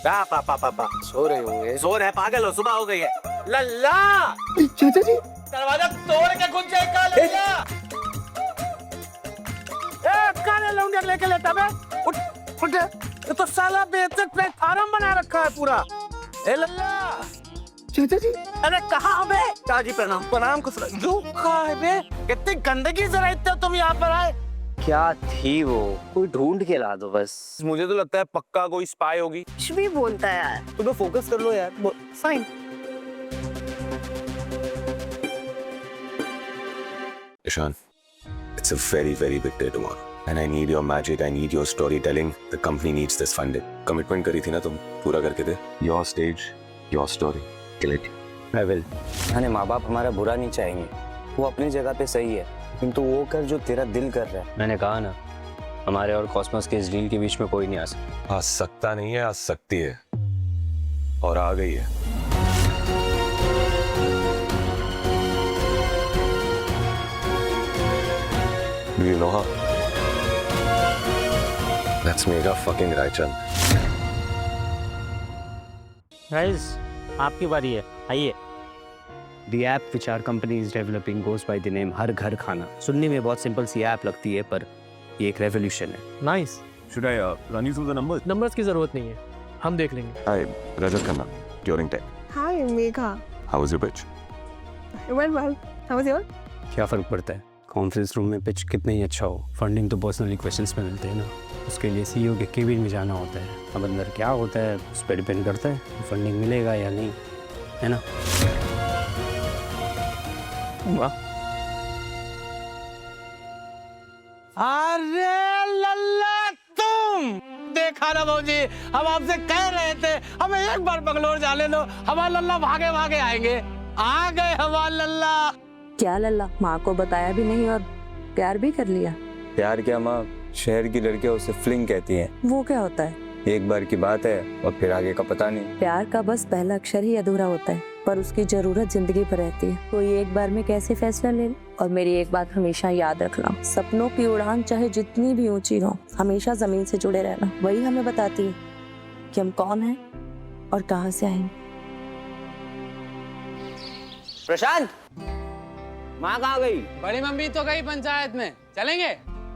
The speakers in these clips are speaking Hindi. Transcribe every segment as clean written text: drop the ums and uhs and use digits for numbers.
पापा सो रहे होंगे। सो रहे पागल हो, सुबह हो गई है। लल्ला चाचा जी दरवाजा तोड़ के घुस जाएगा। लल्ला काले लौंडे लेके लेटा बे। उठ उठ, ये तो साला बेइज्जत प्लेटफार्म बना रखा है पूरा। ए लल्ला चाचा जी अरे कहाँ बे? चाची प्रणाम। प्रणाम कुछ कहाँ है बे? कितनी गंदगी से रहते हो तुम यहाँ पर आए। क्या थी वो? कोई ढूंढ के ला दो बस। मुझे तो लगता है पक्का कोई स्पाई होगी। कुछ भी बोलता है यार। तुम तो फोकस कर लो यार। Fine. Ishan, it's a very, very big day tomorrow. And I need your magic, I need your storytelling. The company needs this funding. Commitment करी थी ना तुम, पूरा करके दे. Your stage, your story. Kill it. I will. मैंने माँ बाप हमारा बुरा नहीं चाहेंगे, वो अपनी जगह पे सही है, किंतु वो कर जो तेरा दिल कर रहा है। मैंने कहा ना, हमारे और कॉस्मोस के इस डील के बीच में कोई नहीं आ सकता। आ सकता नहीं है, आ सकती है. और आ गई है. Do you know her? That's Megha fucking Raichand. Guys आपकी बारी है, आइए। The app which our company is developing goes by the name हर घर खाना। सुनने में बहुत सिंपल सी ऐप लगती है, पर ये एक रेवोल्यूशन है। Nice. Should I run you through the numbers? Numbers की जरूरत नहीं है, हम देख लेंगे। Hi, Rajat Khanna, Turing Tech. Hi, Megha. How was your pitch? Well. How was yours? क्या फर्क पड़ता है कॉन्फ्रेंस रूम में पिच कितना ही अच्छा हो, फंडिंग तो पर्सनली क्वेश्चंस में मिलते हैं ना। उसके लिए सीईओ के केबिन में जाना होता है। अब अंदर क्या होता है उस पर डिपेंड करता है फंडिंग मिलेगा या नहीं, है ना। वाह। अरे लल्ला तुम देखा ना भाजी, हम आपसे कह रहे थे हमें एक बार बंगलोर जाने दो, हमारा लल्ला भागे भागे आएंगे। आ गए हमारा लल्ला। क्या लल्ला, माँ को बताया भी नहीं और प्यार भी कर लिया। प्यार क्या माँ, शहर की लड़कियां उसे फ्लिंग कहती हैं। वो क्या होता है? एक बार की बात है और फिर आगे का पता नहीं। प्यार का बस पहला अक्षर ही अधूरा होता है, पर उसकी जरूरत जिंदगी भर रहती है। कोई एक बार में कैसे फैसला ले ले। और मेरी एक बात हमेशा याद रखना, सपनों की उड़ान चाहे जितनी भी ऊंची हो, हमेशा जमीन से जुड़े रहना। वही हमें बताती है कि हम कौन हैं और कहाँ से आएंगे। प्रशांत, माँ कहाँ गई? बड़ी मम्मी तो गई पंचायत में, चलेंगे?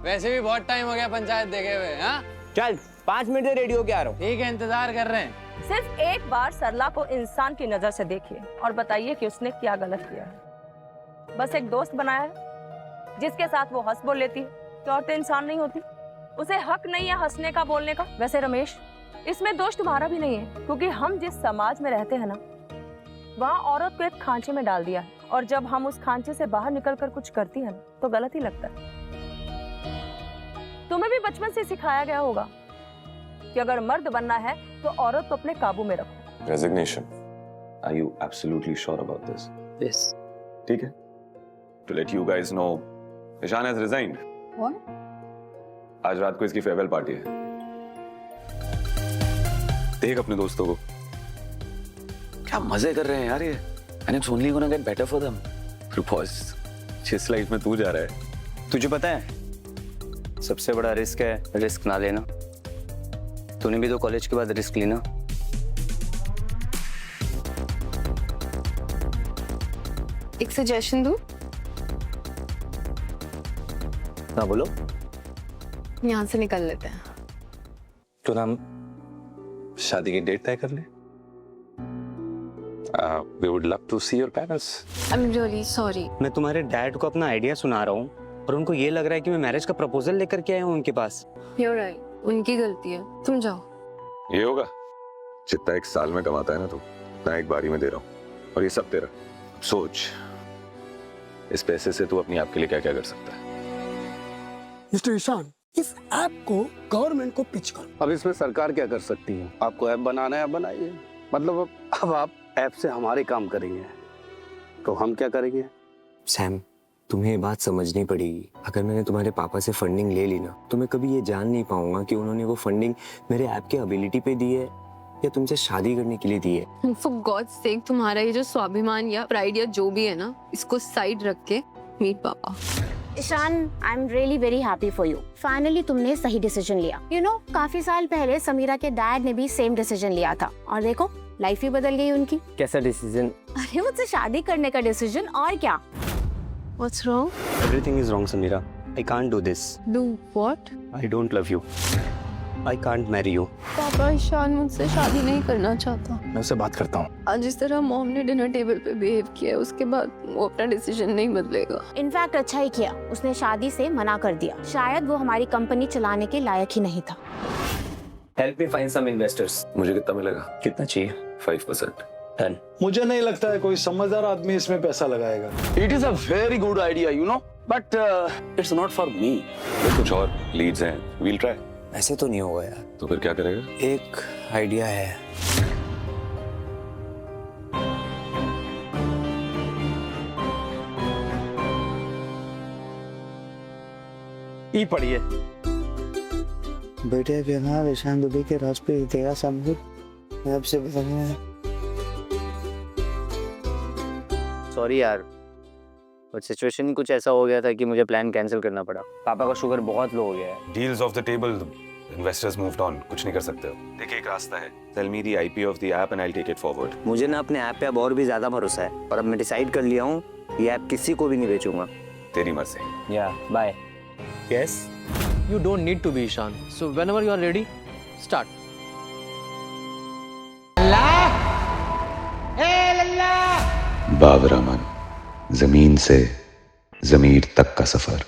वैसे भी बहुत टाइम हो गया पंचायत देखे हुए। हाँ चल 5 मिनट से रेडियो के आ रहा हूँ। ठीक है, इंतजार कर रहे हैं। सिर्फ एक बार सरला को इंसान की नजर से देखिए और बताइए कि उसने क्या गलत किया है। बस एक दोस्त बनाया है जिसके साथ वो हंस बोल लेती है। क्या औरतें इंसान नहीं होती? उसे हक नहीं है हंसने का, बोलने का। वैसे रमेश, इसमें दोष तुम्हारा भी नहीं है, क्योंकि हम जिस समाज में रहते हैं ना, वहाँ औरत को एक खांचे में डाल दिया है, और जब हम उस खांचे से बाहर निकलकर कुछ करती है ना, तो गलत ही लगता है। तुम्हें भी बचपन से सिखाया गया होगा कि अगर मर्द बनना है तो औरत को अपने काबू में रखो। Resignation. Are you absolutely sure about this? Yes. ठीक है. To let you guys know, Ishan has resigned. What? आज रात को इसकी फेयरवेल पार्टी है. देख अपने दोस्तों को. क्या मजे कर रहे हैं यार ये. And it's only gonna get better for them. Because जिस लाइफ में तू जा रहा है. तुझे पता है सबसे बड़ा रिस्क है रिस्क ना लेना। तूने भी तो कॉलेज के बाद रिस्क लेना। एक सजेशन दूं? हाँ बोलो। यहाँ से निकल लेते हैं। तो हम शादी की डेट तय कर ले। We would love to see your parents. I'm really sorry. मैं तुम्हारे डैड को अपना आइडिया सुना रहा हूँ और उनको ये लग रहा है कि मैं मैरिज का प्रपोजल लेकर के आया हूँ उनके पास। You're right. उनकी गलती है, तुम जाओ। ये होगा जितना एक साल में कमाता है ना तू, उतना एक बारी में दे रहा हूँ और ये सब तेरा। सोच इस पैसे से तू अपनी आप के लिए क्या क्या कर सकता है। मिस्टर ईशान, इस ऐप को गवर्नमेंट को पिच करो। अब इसमें सरकार क्या कर सकती है? आपको ऐप बनाना है, आप बनाइए। मतलब अब आप ऐप से हमारे काम करेंगे तो हम क्या करेंगे? सैम, तुम्हें ये बात समझनी पड़ेगी। अगर मैंने तुम्हारे पापा से फंडिंग ले ली ना, तो मैं कभी ये जान नहीं पाऊंगा कि उन्होंने वो फंडिंग मेरे ऐप के एबिलिटी पे दी है या तुमसे शादी करने के लिए दी है। For God's sake, तुम्हारा ये जो स्वाभिमान या प्राइड या जो भी है ना, इसको साइड रख के मीट पापा। Ishaan, I am really very happy for you. Finally तुमने सही डिसीजन लिया। यू नो, काफी साल पहले समीरा के डैड ने भी सेम डिसीजन लिया था और देखो लाइफ ही बदल गई उनकी। कैसा डिसीजन? अरे मुझसे शादी करने का डिसीजन, और क्या। What's wrong? Everything is wrong Samira. I can't do this. Do what? I don't love you. I can't marry you. पापा, ईशान मुझसे शादी नहीं करना चाहता। मैं उससे बात करता हूँ। आज जिस तरह मॉम ने डिनर टेबल पे बिहेव किया है, उसके बाद वो अपना डिसीजन नहीं बदलेगा। इनफैक्ट अच्छा ही किया, उसने शादी से मना कर दिया। शायद वो हमारी कंपनी चलाने के लायक ही नहीं था। Help me find some investors. मुझे कितना मिलेगा? कितना चाहिए? 5%। डन। मुझे नहीं लगता है कोई समझदार आदमी इसमें पैसा लगाएगा। It is a very good idea, you know, but it's not for me. कुछ और लीड्स हैं, वील ट्राई। ऐसे तो नहीं होगा यार। तो फिर क्या करेगा? एक आइडिया है। ई पढ़िए। बेटे बिना ईशान दुबे के राज पे तेरा समझ मैं आपसे बताऊंगा। सॉरी यार, बट सिचुएशन कुछ ऐसा हो गया था कि मुझे प्लान कैंसिल करना पड़ा। पापा का शुगर बहुत लो हो गया है। Deals off the table, investors moved on, कुछ नहीं कर सकते हो। देखिए एक रास्ता है, sell me the IP of the app and I will take it forward. मुझे ना अपने ऐप पे अब और भी ज्यादा भरोसा है और अब मैं डिसाइड कर लिया हूँ ये ऐप किसी को भी नहीं बेचूंगा। तेरी मर्जी। या bye. Yes. You don't need to be Ishan. So whenever you are ready, start. बाबरामन, जमीन से जमीर तक का सफर।